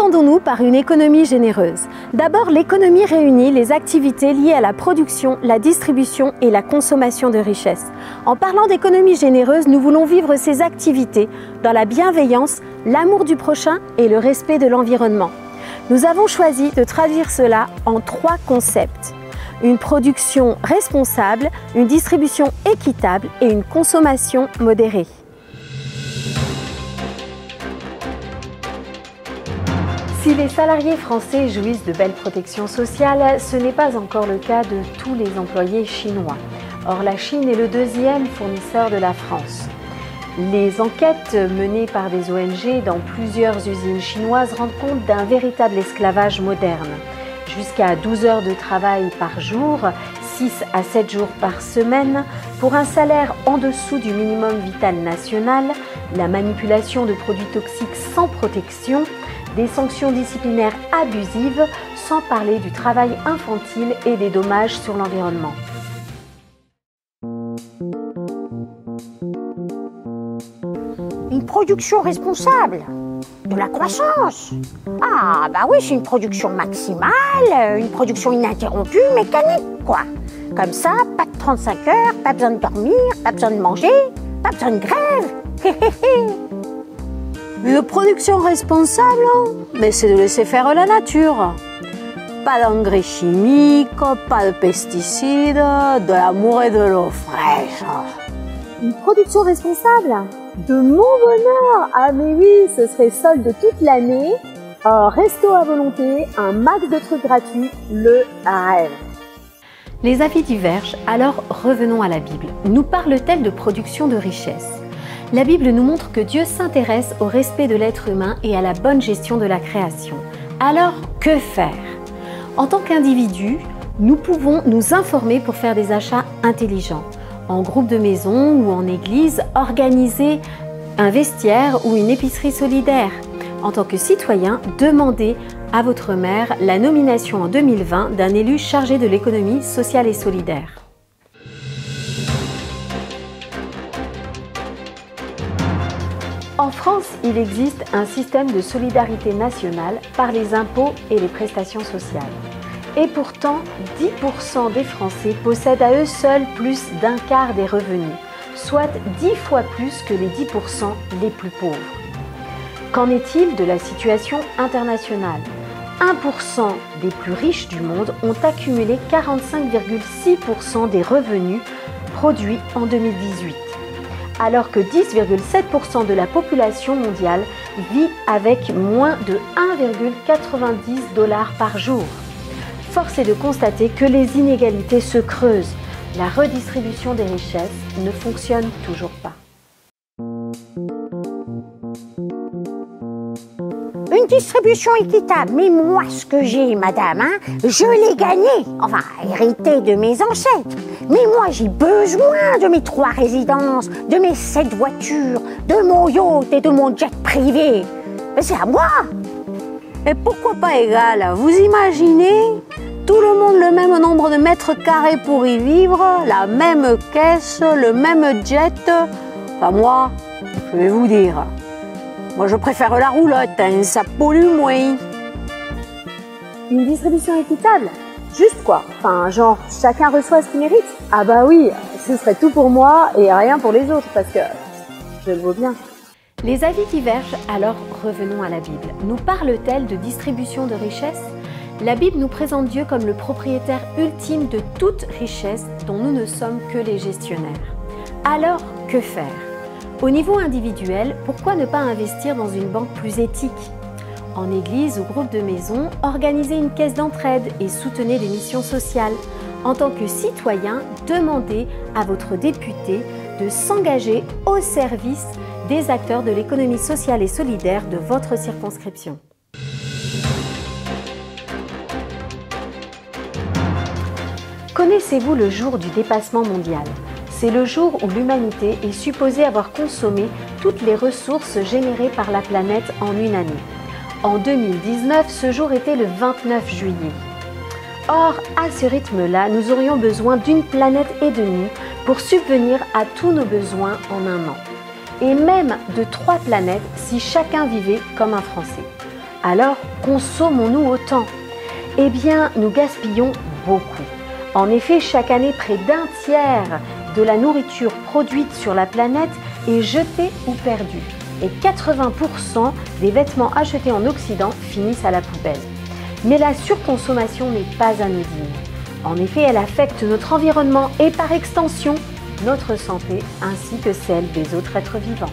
Entendons-nous par une économie généreuse? D'abord, l'économie réunit les activités liées à la production, la distribution et la consommation de richesses. En parlant d'économie généreuse, nous voulons vivre ces activités dans la bienveillance, l'amour du prochain et le respect de l'environnement. Nous avons choisi de traduire cela en 3 concepts. Une production responsable, une distribution équitable et une consommation modérée. Si les salariés français jouissent de belles protections sociales, ce n'est pas encore le cas de tous les employés chinois. Or, la Chine est le 2e fournisseur de la France. Les enquêtes menées par des ONG dans plusieurs usines chinoises rendent compte d'un véritable esclavage moderne. Jusqu'à 12 heures de travail par jour, 6 à 7 jours par semaine, pour un salaire en dessous du minimum vital national, la manipulation de produits toxiques sans protection, des sanctions disciplinaires abusives, sans parler du travail infantile et des dommages sur l'environnement. Une production responsable, de la croissance. Ah bah oui, c'est une production maximale, une production ininterrompue, mécanique quoi. Comme ça, pas de 35 heures, pas besoin de dormir, pas besoin de manger, pas besoin de grève. Une production responsable, mais c'est de laisser faire la nature. Pas d'engrais chimiques, pas de pesticides, de l'amour et de l'eau fraîche. Une production responsable? De mon bonheur! Ah mais oui, ce serait solde toute l'année, un resto à volonté, un max de trucs gratuits, le rêve. Les avis divergent, alors revenons à la Bible. Nous parle-t-elle de production de richesses? La Bible nous montre que Dieu s'intéresse au respect de l'être humain et à la bonne gestion de la création. Alors, que faire? En tant qu'individu, nous pouvons nous informer pour faire des achats intelligents. En groupe de maison ou en église, organiser un vestiaire ou une épicerie solidaire. En tant que citoyen, demandez à votre maire la nomination en 2020 d'un élu chargé de l'économie sociale et solidaire. En France, il existe un système de solidarité nationale par les impôts et les prestations sociales. Et pourtant, 10% des Français possèdent à eux seuls plus d'un quart des revenus, soit 10 fois plus que les 10% les plus pauvres. Qu'en est-il de la situation internationale? 1% des plus riches du monde ont accumulé 45,6% des revenus produits en 2018. Alors que 10,7% de la population mondiale vit avec moins de 1,90 $ par jour. Force est de constater que les inégalités se creusent. La redistribution des richesses ne fonctionne toujours pas. Une distribution équitable, mais moi ce que j'ai madame, je l'ai gagné, enfin hérité de mes ancêtres. Mais moi j'ai besoin de mes 3 résidences, de mes 7 voitures, de mon yacht et de mon jet privé. Mais c'est à moi. Et pourquoi pas égal? Vous imaginez? Tout le monde le même nombre de mètres carrés pour y vivre, la même caisse, le même jet. Enfin moi, je vais vous dire, moi je préfère la roulotte, ça pollue moins. Une distribution équitable? Juste quoi? Enfin, genre, chacun reçoit ce qu'il mérite? Ah bah oui, ce serait tout pour moi et rien pour les autres, parce que je le vaux bien. Les avis divergent, alors revenons à la Bible. Nous parle-t-elle de distribution de richesses? La Bible nous présente Dieu comme le propriétaire ultime de toute richesse dont nous ne sommes que les gestionnaires. Alors, que faire? Au niveau individuel, pourquoi ne pas investir dans une banque plus éthique? En église ou groupe de maison, organisez une caisse d'entraide et soutenez des missions sociales. En tant que citoyen, demandez à votre député de s'engager au service des acteurs de l'économie sociale et solidaire de votre circonscription. Connaissez-vous le jour du dépassement mondial? C'est le jour où l'humanité est supposée avoir consommé toutes les ressources générées par la planète en une année. En 2019, ce jour était le 29 juillet. Or, à ce rythme-là, nous aurions besoin d'une planète et demie pour subvenir à tous nos besoins en un an. Et même de 3 planètes si chacun vivait comme un Français. Alors, consommons-nous autant? Eh bien, nous gaspillons beaucoup. En effet, chaque année, près d'un tiers de la nourriture produite sur la planète est jetée ou perdue. Et 80% des vêtements achetés en Occident finissent à la poubelle. Mais la surconsommation n'est pas anodine. En effet, elle affecte notre environnement et par extension, notre santé ainsi que celle des autres êtres vivants.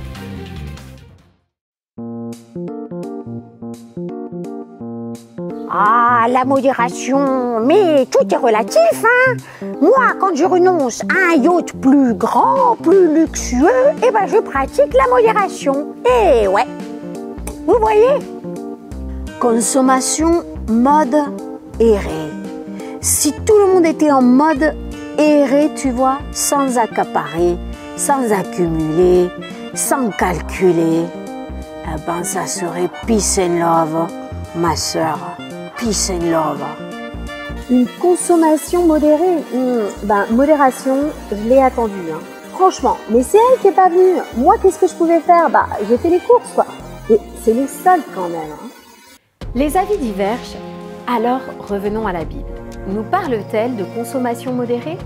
Ah, la modération, mais tout est relatif, hein. Moi, quand je renonce à un yacht plus grand, plus luxueux, eh ben je pratique la modération. Et ouais, vous voyez? Consommation, mode, erré. Si tout le monde était en mode erré, tu vois, sans accaparer, sans accumuler, sans calculer, eh ben ça serait peace and love, ma sœur. Peace and love. Une consommation modérée. Modération, je l'ai attendue. Hein. Franchement, mais c'est elle qui est pas venue. Moi, qu'est-ce que je pouvais faire? J'ai fait les courses, quoi. Et c'est les seuls quand même. Hein. Les avis divergent. Alors, revenons à la Bible. Nous parle-t-elle de consommation modérée?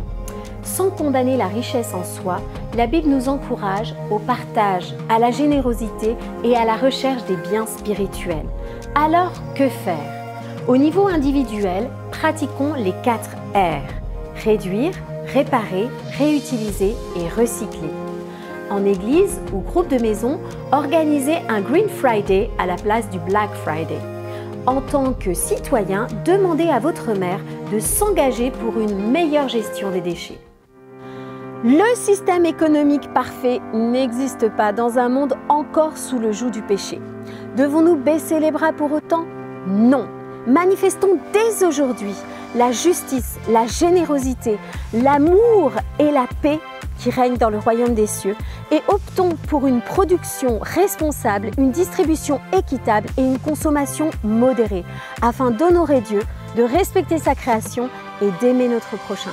Sans condamner la richesse en soi, la Bible nous encourage au partage, à la générosité et à la recherche des biens spirituels. Alors, que faire? Au niveau individuel, pratiquons les 4 R. Réduire, réparer, réutiliser et recycler. En église ou groupe de maison, organisez un Green Friday à la place du Black Friday. En tant que citoyen, demandez à votre maire de s'engager pour une meilleure gestion des déchets. Le système économique parfait n'existe pas dans un monde encore sous le joug du péché. Devons-nous baisser les bras pour autant? Non. Manifestons dès aujourd'hui la justice, la générosité, l'amour et la paix qui règnent dans le royaume des cieux et optons pour une production responsable, une distribution équitable et une consommation modérée afin d'honorer Dieu, de respecter sa création et d'aimer notre prochain.